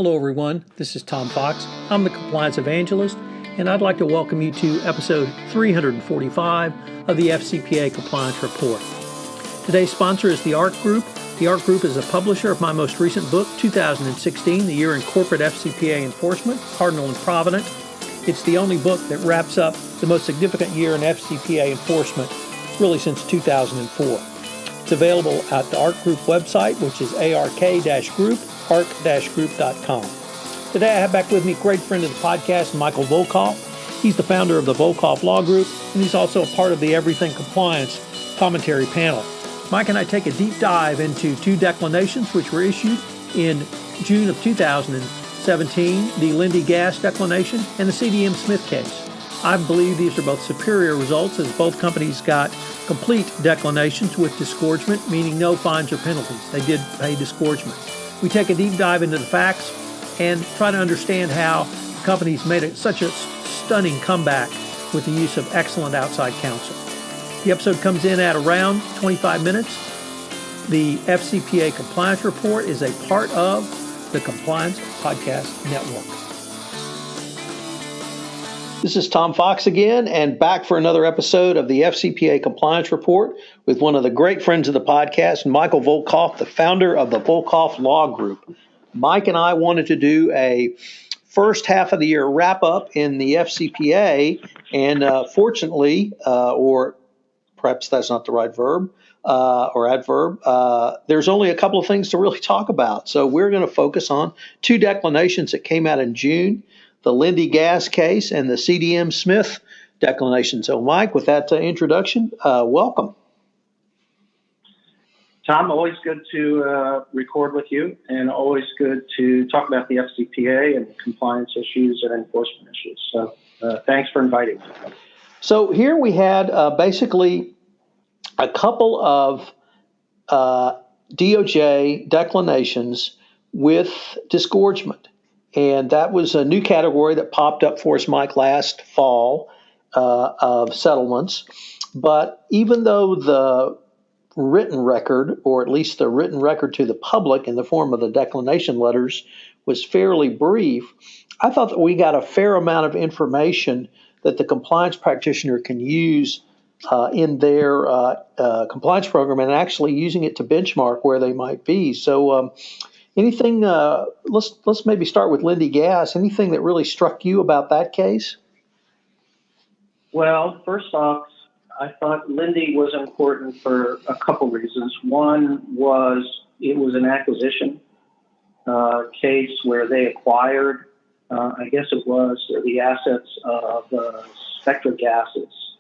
Hello everyone, this is Tom Fox. I'm the Compliance Evangelist, and I'd like to welcome you to episode 345 of the FCPA Compliance Report. Today's sponsor is the ARC Group. The ARC Group is a publisher of my most recent book, 2016, The Year in Corporate FCPA Enforcement, Cardinal and Provident. It's the only book that wraps up the most significant year in FCPA enforcement, really since 2004. It's available at the ARC Group website, which is ark-group, arc-group.com. Today I have back with me a great friend of the podcast, Michael Volkov. He's the founder of the Volkov Law Group, and he's also a part of the Everything Compliance commentary panel. Mike and I take a deep dive into two declinations which were issued in June of 2017, the Linde Gas declination and the CDM Smith case. I believe these are both superior results as both companies got complete declinations with disgorgement, meaning no fines or penalties. They did pay disgorgement. We take a deep dive into the facts and try to understand how companies made such a stunning comeback with the use of excellent outside counsel. The episode comes in at around 25 minutes. The FCPA Compliance Report is a part of the Compliance Podcast Network. This is Tom Fox again, and back for another episode of the FCPA Compliance Report with one of the great friends of the podcast, Michael Volkov, the founder of the Volkov Law Group. Mike and I wanted to do a first half of the year wrap up in the FCPA, and fortunately, or perhaps that's not the right verb or adverb, there's only a couple of things to really talk about. So we're going to focus on two declinations that came out in June, the Linde Gas case and the CDM Smith declination. So, Mike, with that introduction, welcome. Tom, always good to record with you, and always good to talk about the FCPA and compliance issues and enforcement issues. So, thanks for inviting me. So here we had basically a couple of DOJ declinations with disgorgement. And that was a new category that popped up for us, Mike, last fall of settlements. But even though the written record, or at least the written record to the public in the form of the declination letters, was fairly brief, I thought that we got a fair amount of information that the compliance practitioner can use in their compliance program and actually using it to benchmark where they might be. So anything, let's maybe start with Linde Gas. Anything that really struck you about that case? Well, first off, I thought Linde was important for a couple reasons. One was it was an acquisition case where they acquired, I guess it was, the assets of Spectra Gases.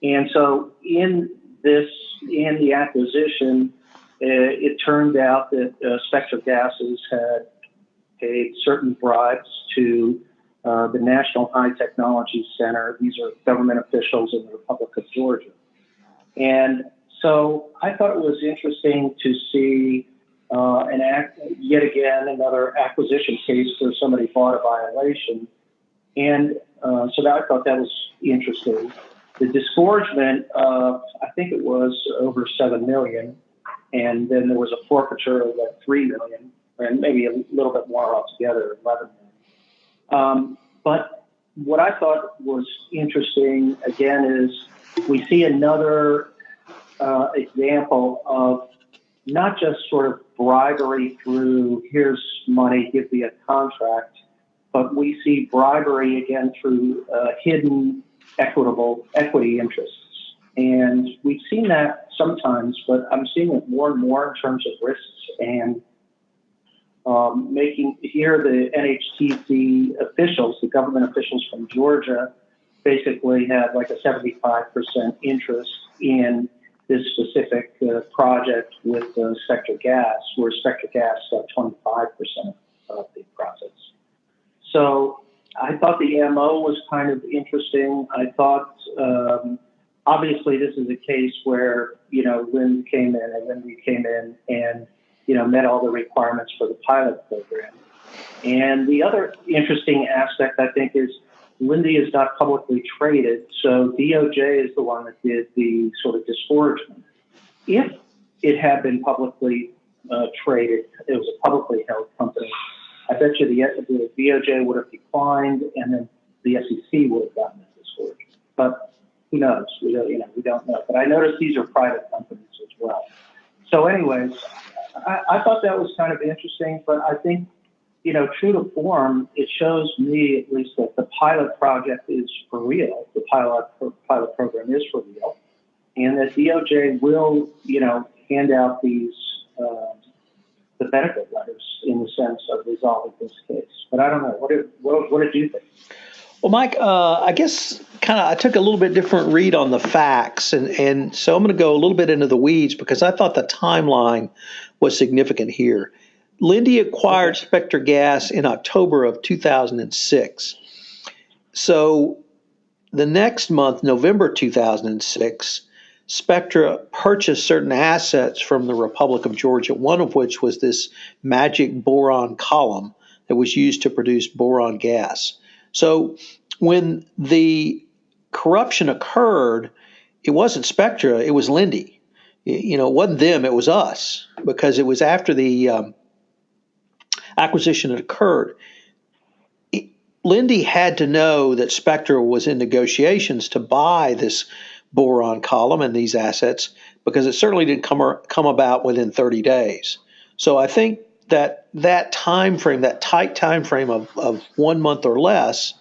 And so in the acquisition, it turned out that Spectra Gases had paid certain bribes to the National High Technology Center. These are government officials in the Republic of Georgia. And so I thought it was interesting to see yet again another acquisition case where somebody fought a violation. And so I thought that was interesting. The disgorgement of, I think it was over $7 million. And then there was a forfeiture of like $3 million, and maybe a little bit more altogether, $11 million. But what I thought was interesting, again, is we see another example of not just sort of bribery through here's money, give me a contract, but we see bribery again through hidden equity interests. And we've seen that sometimes, but I'm seeing it more and more in terms of risks and making here the NHTC officials, the government officials from Georgia, basically had like a 75% interest in this specific project with Spectra Gas, where Spectra Gas got 25% of the profits. So I thought the MO was kind of interesting. I thought, obviously, this is a case where, Linde came in and, met all the requirements for the pilot program. And the other interesting aspect, I think, is Linde is not publicly traded, so DOJ is the one that did the sort of disgorgement. If it had been publicly traded, it was a publicly held company, I bet you the DOJ would have declined, and then the SEC would have gotten the disgorgement. But who knows? We don't know. But I noticed these are private companies as well. So, anyways, I thought that was kind of interesting. But I think, true to form, it shows me at least that the pilot project is for real. The pilot program is for real, and that DOJ will, hand out these the benefit letters in the sense of resolving this case. But I don't know. What did you think? Well, Mike, I guess I took a little bit different read on the facts, and so I'm going to go a little bit into the weeds because I thought the timeline was significant here. Linde acquired Spectra Gas in October of 2006. So the next month, November 2006, Spectra purchased certain assets from the Republic of Georgia, one of which was this magic boron column that was used to produce boron gas. So when the corruption occurred, it wasn't Spectra, it was Linde. It wasn't them, it was us, because it was after the acquisition had occurred. Linde had to know that Spectra was in negotiations to buy this boron column and these assets, because it certainly didn't come about within 30 days. So I think that time frame, that tight time frame of 1 month or less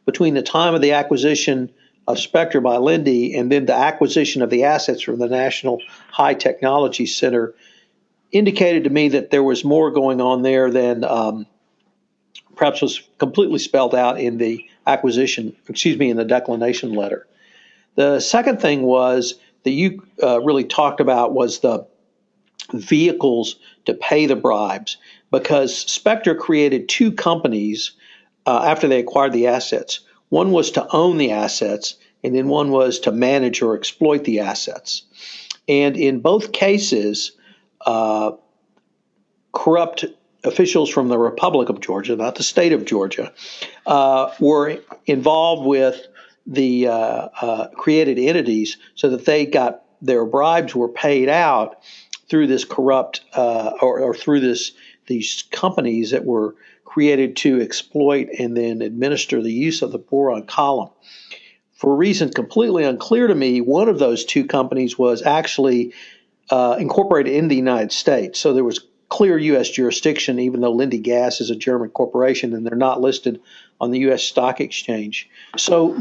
between the time of the acquisition of Spectra by Linde and then the acquisition of the assets from the National High Technology Center indicated to me that there was more going on there than perhaps was completely spelled out in the in the declination letter. The second thing was that you really talked about was the vehicles to pay the bribes, because Spectra created two companies after they acquired the assets. One was to own the assets, and then one was to manage or exploit the assets. And in both cases, corrupt officials from the Republic of Georgia, not the state of Georgia, were involved with the created entities so that they got their bribes were paid out through this corrupt or through these companies that were created to exploit and then administer the use of the boron column. For a reason completely unclear to me, one of those two companies was actually incorporated in the United States. So there was clear U.S. jurisdiction, even though Linde Gas is a German corporation and they're not listed on the U.S. stock exchange. So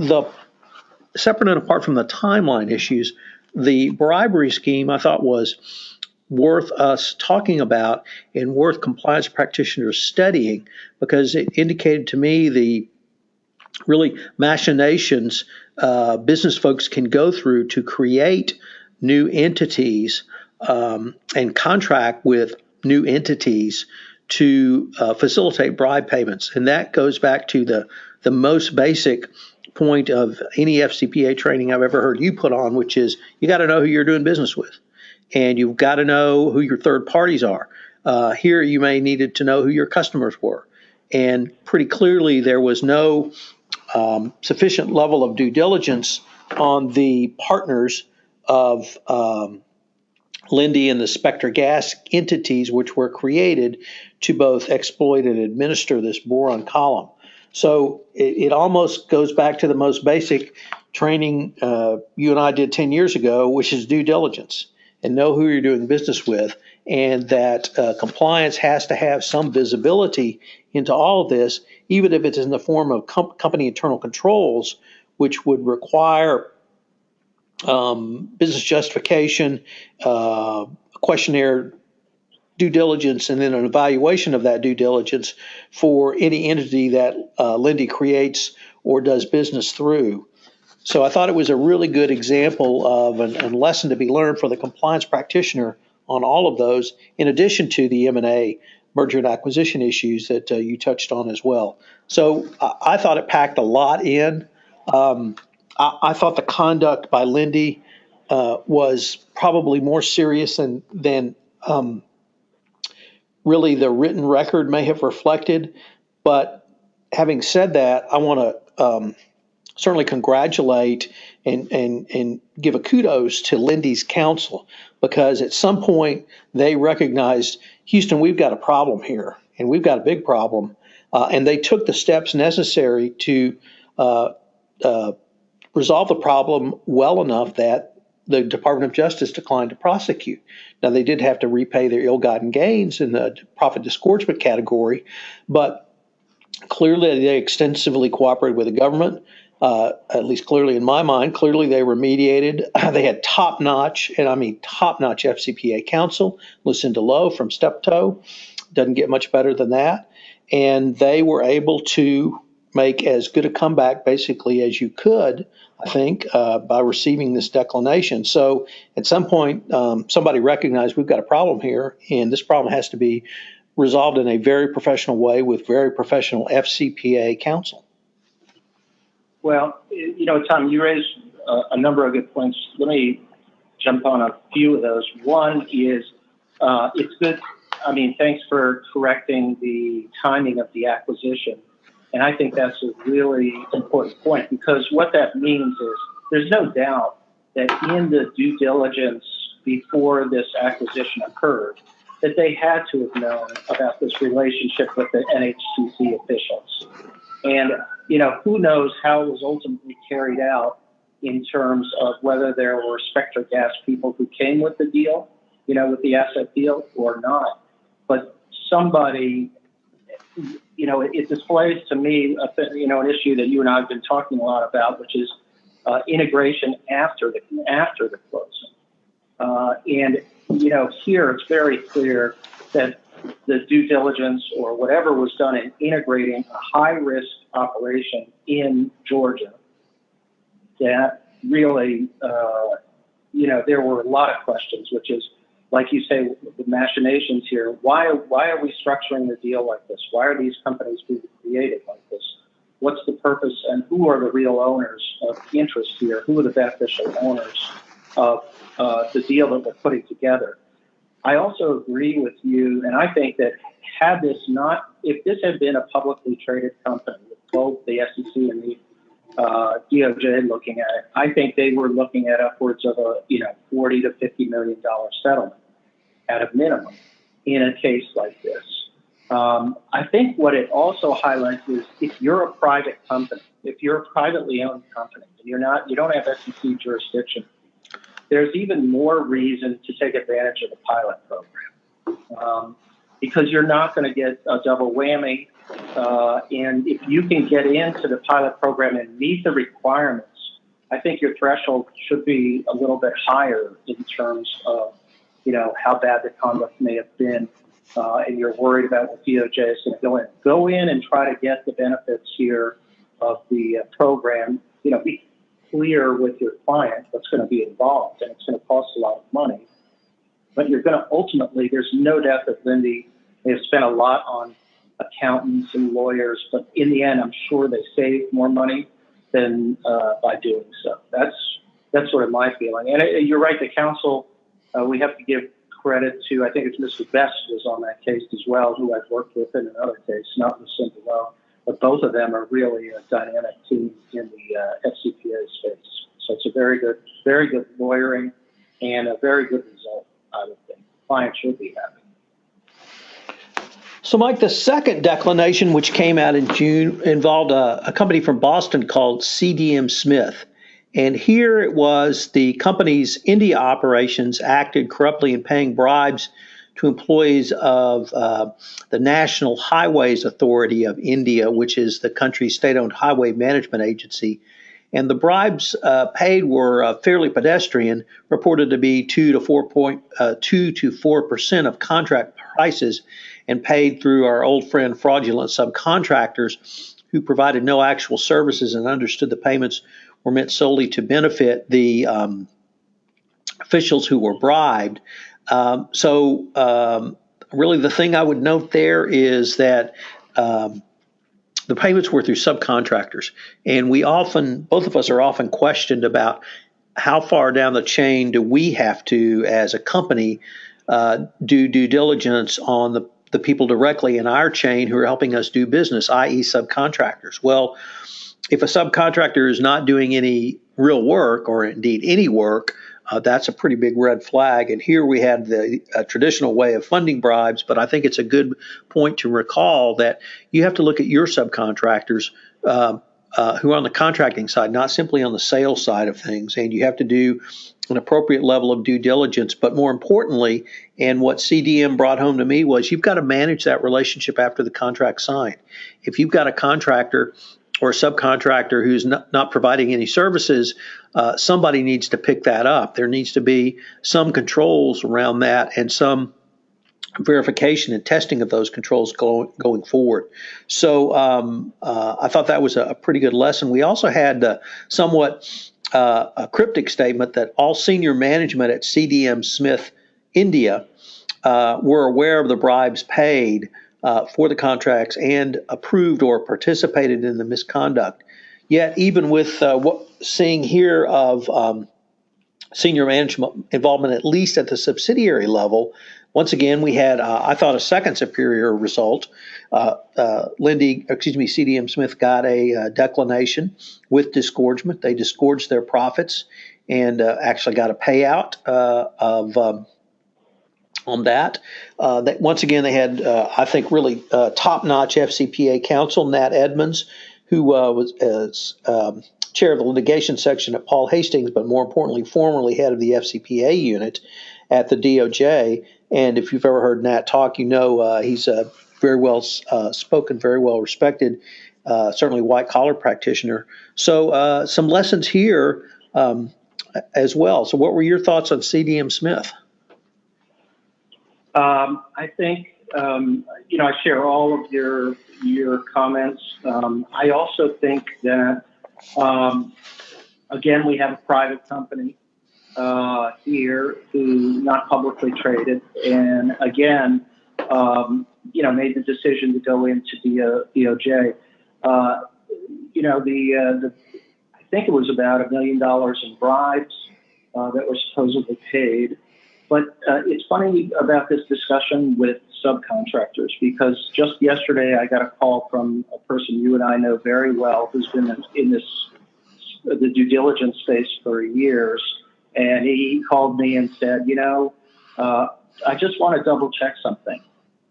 separate and apart from the timeline issues, the bribery scheme I thought was worth us talking about and worth compliance practitioners studying, because it indicated to me the really machinations business folks can go through to create new entities and contract with new entities to facilitate bribe payments. And that goes back to the most basic point of any FCPA training I've ever heard you put on, which is you got to know who you're doing business with. And you've got to know who your third parties are. Here you may needed to know who your customers were. And pretty clearly there was no sufficient level of due diligence on the partners of Linde and the Spectra Gas entities, which were created to both exploit and administer this boron column. So it almost goes back to the most basic training you and I did 10 years ago, which is due diligence, and know who you're doing business with, and that compliance has to have some visibility into all of this, even if it's in the form of company internal controls, which would require business justification, questionnaire due diligence, and then an evaluation of that due diligence for any entity that Linde creates or does business through. So I thought it was a really good example of a lesson to be learned for the compliance practitioner on all of those, in addition to the M&A, merger and acquisition issues that you touched on as well. So I thought it packed a lot in. I thought the conduct by Linde was probably more serious than really the written record may have reflected. But having said that, I want to certainly congratulate and give a kudos to Linde's counsel, because at some point they recognized, Houston, we've got a problem here, and we've got a big problem, and they took the steps necessary to uh, resolve the problem well enough that the Department of Justice declined to prosecute. Now, they did have to repay their ill-gotten gains in the profit disgorgement category, but clearly they extensively cooperated with the government, at least clearly in my mind. Clearly they remediated. They had top-notch, and I mean top-notch FCPA counsel, Lucinda Lowe from Steptoe. Doesn't get much better than that. And they were able to make as good a comeback basically as you could, I think, by receiving this declination. So at some point, somebody recognized we've got a problem here, and this problem has to be resolved in a very professional way with very professional FCPA counsel. Well, Tom, you raised a number of good points. Let me jump on a few of those. One is it's good. I mean, thanks for correcting the timing of the acquisition. And I think that's a really important point, because what that means is there's no doubt that in the due diligence before this acquisition occurred, that they had to have known about this relationship with the NHTC officials. And, who knows how it was ultimately carried out in terms of whether there were Spectra Gas people who came with the deal, with the asset deal or not. But somebody, it displays to me, an issue that you and I have been talking a lot about, which is integration after the closing. And here it's very clear that the due diligence or whatever was done in integrating a high-risk operation in Georgia, that really, there were a lot of questions, which is, like you say, the machinations here. Why are we structuring the deal like this? Why are these companies being created like this? What's the purpose, and who are the real owners of interest here? Who are the beneficial owners of the deal that we're putting together? I also agree with you, and I think that if this had been a publicly traded company with both the SEC and the DOJ looking at it, I think they were looking at upwards of a $40 to $50 million settlement at a minimum in a case like this. I think what it also highlights is if you're a private company, if you're a privately owned company, and you don't have SEC jurisdiction, there's even more reason to take advantage of the pilot program, because you're not going to get a double whammy. And if you can get into the pilot program and meet the requirements, I think your threshold should be a little bit higher in terms of, how bad the conduct may have been, and you're worried about what DOJ is going to go in. Go in and try to get the benefits here of the program. Be clear with your client what's going to be involved, and it's going to cost a lot of money. But you're going to ultimately, there's no doubt that Linde, they have spent a lot on accountants and lawyers, but in the end, I'm sure they saved more money than by doing so. That's sort of my feeling. And you're right, the counsel, we have to give credit to, I think it's Mr. Best was on that case as well, who I've worked with in another case, not Lucinda Lowe, but both of them are really a dynamic team in the FCPA space. So it's a very good lawyering and a very good result, I would think. Clients should be happy. So, Mike, the second declination, which came out in June, involved a company from Boston called CDM Smith. And here it was the company's India operations acted corruptly in paying bribes to employees of the National Highways Authority of India, which is the country's state-owned highway management agency. And the bribes paid were fairly pedestrian, reported to be 2 to 4% of contract prices, and paid through our old friend fraudulent subcontractors who provided no actual services and understood the payments were meant solely to benefit the officials who were bribed. Really the thing I would note there is that the payments were through subcontractors. And both of us are often questioned about how far down the chain do we have to, as a company, do due diligence on the people directly in our chain who are helping us do business, i.e. subcontractors. Well, if a subcontractor is not doing any real work, or indeed any work, that's a pretty big red flag. And here we had the traditional way of funding bribes, but I think it's a good point to recall that you have to look at your subcontractors who are on the contracting side, not simply on the sales side of things, and you have to do an appropriate level of due diligence. But more importantly, and what CDM brought home to me was you've got to manage that relationship after the contract's signed. If you've got a contractor or a subcontractor who's not providing any services, somebody needs to pick that up. There needs to be some controls around that and some verification and testing of those controls going forward. So I thought that was a pretty good lesson. We also had somewhat a cryptic statement that all senior management at CDM Smith India were aware of the bribes paid for the contracts and approved or participated in the misconduct. Yet, even with what seeing here of senior management involvement, at least at the subsidiary level, once again we had, I thought, a second superior result. CDM Smith got a declination with disgorgement. They disgorged their profits and actually got a payout on that. Once again, they had, I think, really top-notch FCPA counsel, Nat Edmonds, who was chair of the litigation section at Paul Hastings, but more importantly, formerly head of the FCPA unit at the DOJ. And if you've ever heard Nat talk, you know he's very well spoken, very well respected, certainly white-collar practitioner. So some lessons here as well. So what were your thoughts on CDM Smith? I think, I share all of your comments. I also think that, again, we have a private company here who not publicly traded, and again, made the decision to go into DOJ. I think it was about $1 million in bribes that were supposedly paid. But it's funny about this discussion with subcontractors, because just yesterday I got a call from a person you and I know very well who's been in the due diligence space for years. And he called me and said, I just want to double check something.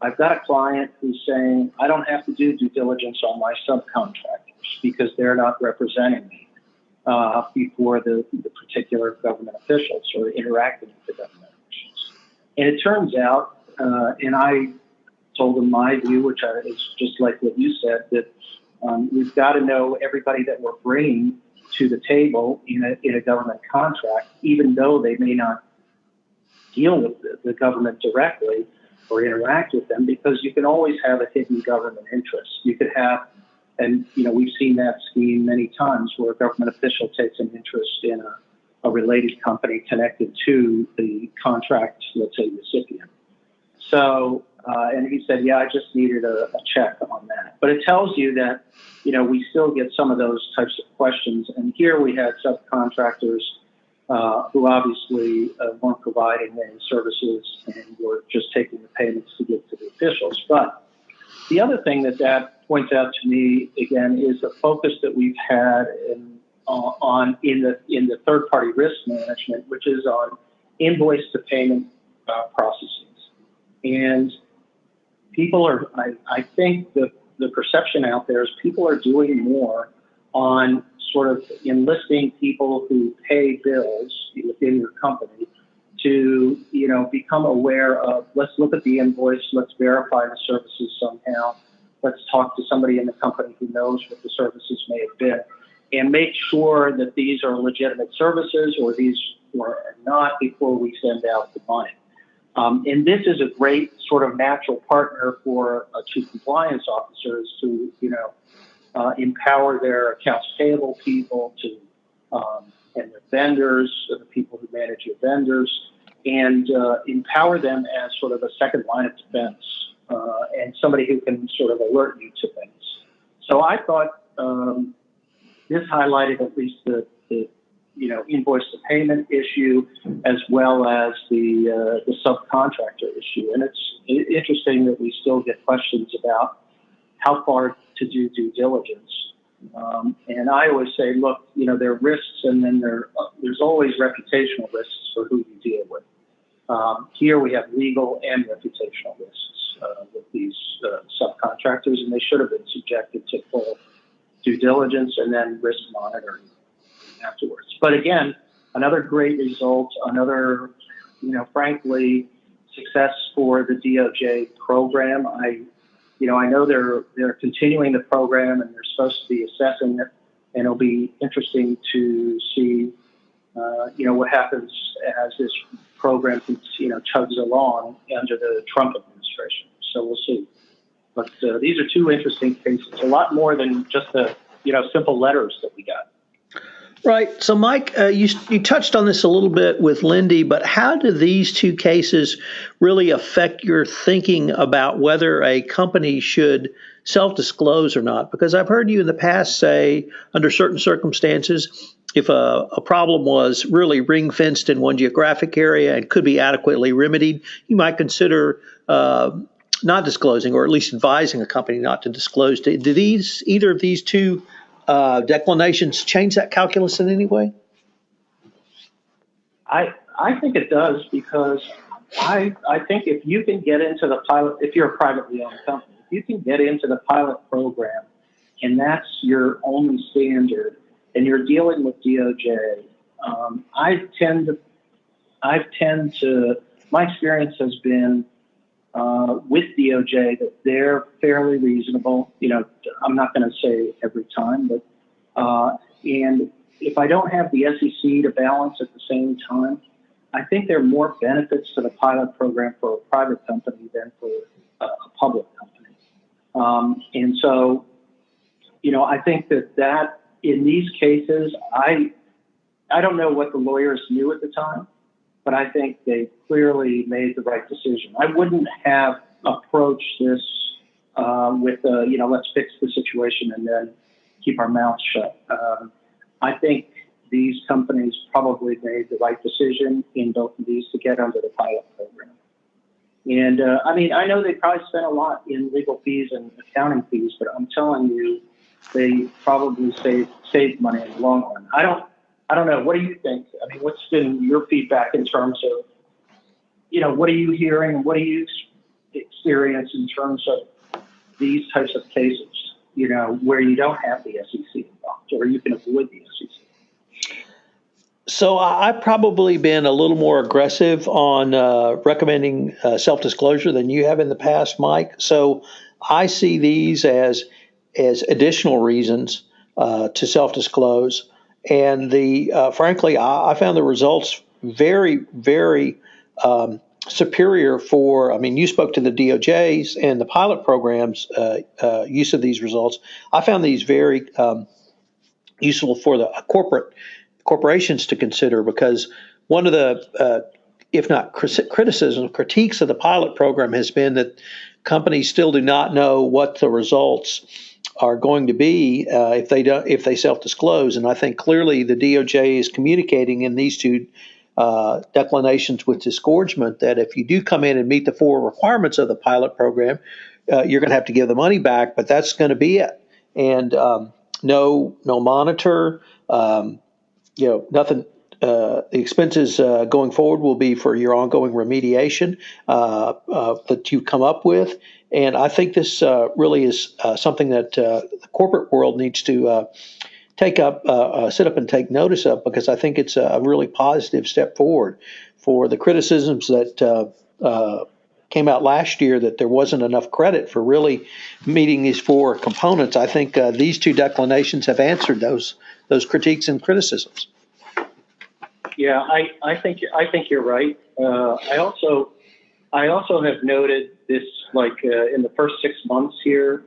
I've got a client who's saying I don't have to do due diligence on my subcontractors because they're not representing me before the particular government officials or interacting with the government. And it turns out, and I told them my view, which is just like what you said, that we've got to know everybody that we're bringing to the table in a government contract, even though they may not deal with the government directly or interact with them, because you can always have a hidden government interest. You could have, and we've seen that scheme many times where a government official takes an interest in a related company connected to the contract, let's say, recipient. So, and he said, yeah, I just needed a check on that. But it tells you that, we still get some of those types of questions. And here we had subcontractors who obviously weren't providing any services and were just taking the payments to give to the officials. But the other thing that points out to me, again, is the focus that we've had in the third-party risk management, which is on invoice to payment processes. And people are, I think the perception out there is people are doing more on sort of enlisting people who pay bills within your company to, become aware of, let's look at the invoice, let's verify the services somehow, let's talk to somebody in the company who knows what the services may have been, and make sure that these are legitimate services or these are not before we send out the money. And this is a great sort of natural partner for chief compliance officers to, empower their accounts payable people to, and their vendors, the people who manage your vendors, and empower them as sort of a second line of defense and somebody who can sort of alert you to things. So I thought this highlighted at least the invoice to payment issue as well as the subcontractor issue. And it's interesting that we still get questions about how far to do due diligence. And I always say, look, there are risks, and then there's always reputational risks for who you deal with. Here we have legal and reputational risks with these subcontractors, and they should have been subjected to full due diligence and then risk monitoring afterwards. But again, another great result, another, frankly, success for the DOJ program. I know they're continuing the program, and they're supposed to be assessing it, and it'll be interesting to see, what happens as this program, chugs along under the Trump administration. So we'll see. But these are two interesting cases, a lot more than just the, simple letters that we got. Right. So, Mike, you touched on this a little bit with Linde, but how do these two cases really affect your thinking about whether a company should self-disclose or not? Because I've heard you in the past say, under certain circumstances, if a problem was really ring-fenced in one geographic area and could be adequately remedied, you might consider not disclosing, or at least advising a company not to disclose. Do either of these two declinations change that calculus in any way? I think it does, because I think if you can get into the pilot, if you're a privately owned company, if you can get into the pilot program and that's your only standard, and you're dealing with DOJ, my experience has been with DOJ that they're fairly reasonable. I'm not going to say every time, but and if I don't have the SEC to balance at the same time, I think there are more benefits to the pilot program for a private company than for a public company. And so, I think that in these cases, I don't know what the lawyers knew at the time, but I think they clearly made the right decision. I wouldn't have approached this with, let's fix the situation and then keep our mouths shut. I think these companies probably made the right decision in both of these to get under the pilot program. And I know they probably spent a lot in legal fees and accounting fees, but I'm telling you, they probably saved money in the long run. I don't know. What do you think? What's been your feedback in terms of, what are you hearing? What do you experience in terms of these types of cases, where you don't have the SEC involved, or you can avoid the SEC? So I've probably been a little more aggressive on recommending self-disclosure than you have in the past, Mike. So I see these as additional reasons to self-disclose. And frankly, I found the results very, very superior for, you spoke to the DOJ's and the pilot program's use of these results. I found these very useful for the corporations to consider, because one of the, if not critiques of the pilot program has been that companies still do not know what the results are going to be if they self-disclose. And I think clearly the DOJ is communicating in these two declinations with disgorgement that if you do come in and meet the 4 requirements of the pilot program, you're going to have to give the money back, but that's going to be it. And no monitor, nothing. The expenses going forward will be for your ongoing remediation that you come up with. And I think this really is something that the corporate world needs to sit up and take notice of, because I think it's a really positive step forward for the criticisms that came out last year that there wasn't enough credit for really meeting these 4 components. I think these 2 declinations have answered those critiques and criticisms. Yeah, I think you're right. I also have noted this, in the first 6 months here,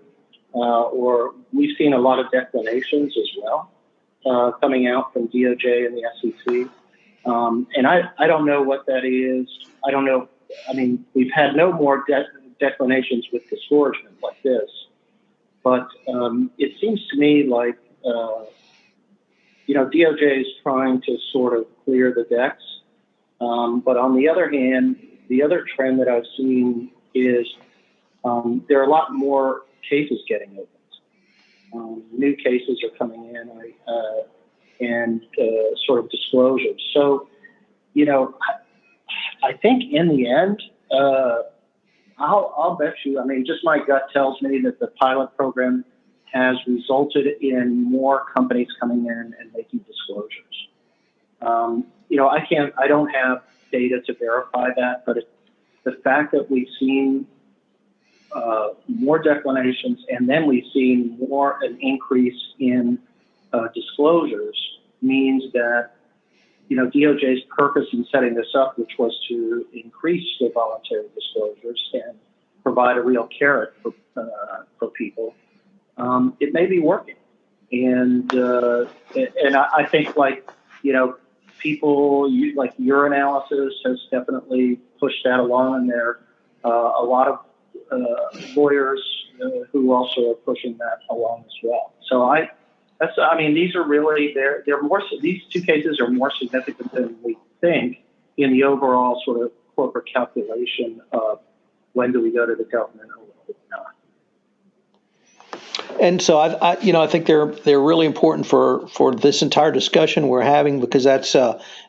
or we've seen a lot of declinations as well coming out from DOJ and the SEC. And I don't know what that is. I don't know. We've had no more declinations with disgorgement like this, but it seems to me like DOJ is trying to sort of clear the decks. But on the other hand, the other trend that I've seen is there are a lot more cases getting opened. New cases are coming in, and sort of disclosures. So, I think in the end, I'll bet you, just my gut tells me that the pilot program has resulted in more companies coming in and making disclosures. I don't have data to verify that, but the fact that we've seen more declinations and then we've seen an increase in disclosures means that, DOJ's purpose in setting this up, which was to increase the voluntary disclosures and provide a real carrot for people, it may be working. And I think people like your analysis has definitely pushed that along, and there are a lot of lawyers who also are pushing that along as well. So these are really they're more. These two cases are more significant than we think in the overall sort of corporate calculation of when do we go to the government or when do we not. And so I think they're really important for this entire discussion we're having, because that's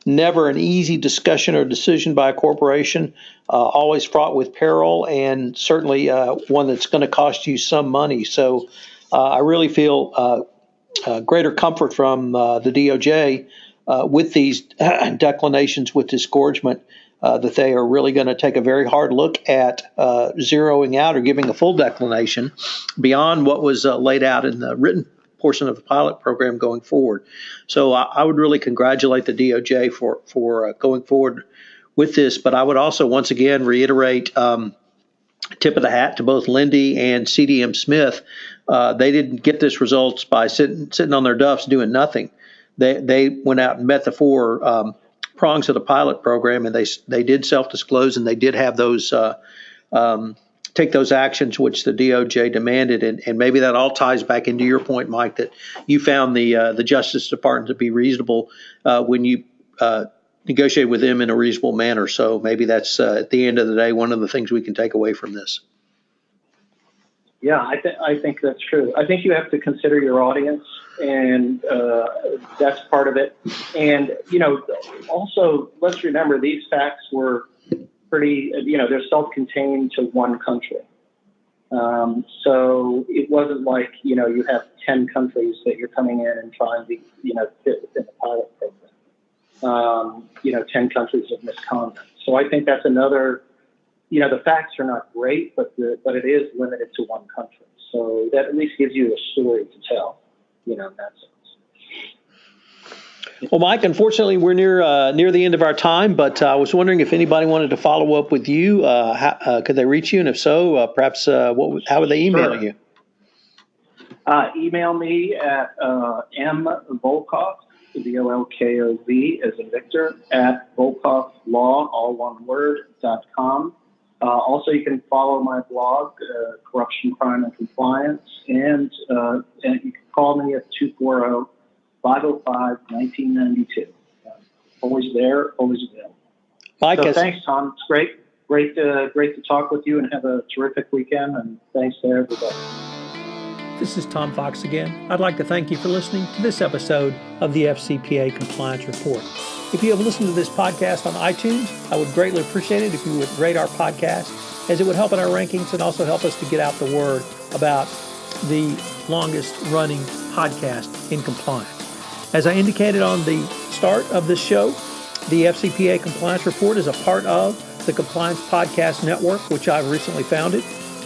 never an easy discussion or decision by a corporation, always fraught with peril, and certainly one that's going to cost you some money. So I really feel greater comfort from the DOJ with these declinations with disgorgement, that they are really going to take a very hard look at zeroing out or giving a full declination beyond what was laid out in the written portion of the pilot program going forward. So I would really congratulate the DOJ for going forward with this. But I would also once again reiterate, tip of the hat to both Linde and CDM Smith. They didn't get this results by sitting on their duffs doing nothing. They went out and met the four prongs of the pilot program, and they did self-disclose, and they did have those take those actions which the DOJ demanded, and maybe that all ties back into your point, Mike, that you found the Justice Department to be reasonable when you negotiate with them in a reasonable manner. So maybe that's at the end of the day one of the things we can take away from this. Yeah, I think that's true. I think you have to consider your audience, and that's part of it. And, also let's remember these facts were pretty, they're self-contained to one country. So it wasn't like, you have 10 countries that you're coming in and trying to, fit within the pilot program. 10 countries of misconduct. So I think that's another, the facts are not great, but it is limited to one country. So that at least gives you a story to tell, in that sense. Well, Mike, unfortunately, we're near the end of our time, but I was wondering if anybody wanted to follow up with you. Could they reach you? And if so, perhaps how would they email you? Email me at mvolkov, Volkov, as in Victor, at volkovlaw, all one word, .com. Also, you can follow my blog, Corruption, Crime, and Compliance, and you can call me at 240-505-1992. Always there, always available. Mike, so thanks, Tom. It's great to talk with you, and have a terrific weekend, and thanks to everybody. This is Tom Fox again. I'd like to thank you for listening to this episode of the FCPA Compliance Report. If you have listened to this podcast on iTunes, I would greatly appreciate it if you would rate our podcast, as it would help in our rankings and also help us to get out the word about the longest running podcast in compliance. As I indicated on the start of this show, the FCPA Compliance Report is a part of the Compliance Podcast Network, which I've recently founded.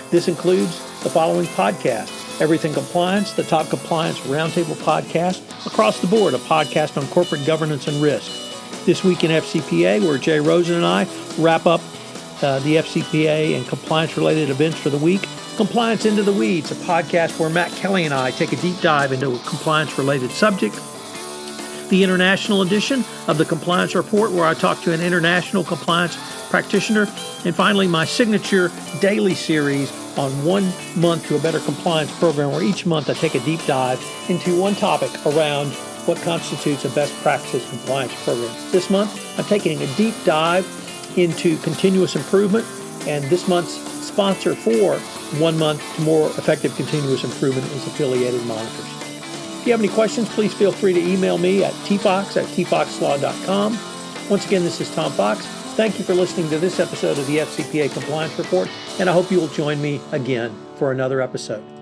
This includes the following podcasts: Everything Compliance, the Top Compliance Roundtable Podcast, across the board, a podcast on corporate governance and risk. This Week in FCPA, where Jay Rosen and I wrap up the FCPA and compliance-related events for the week. Compliance Into the Weeds, a podcast where Matt Kelly and I take a deep dive into a compliance-related subject. The international edition of the Compliance Report, where I talk to an international compliance practitioner. And finally, my signature daily series on 1 month to a better compliance program, where each month I take a deep dive into one topic around what constitutes a best practices compliance program. This month, I'm taking a deep dive into continuous improvement, and this month's sponsor for 1 month to more effective continuous improvement is affiliated monitors. If you have any questions, please feel free to email me at tfox@tfoxlaw.com. Once again, this is Tom Fox. Thank you for listening to this episode of the FCPA Compliance Report, and I hope you will join me again for another episode.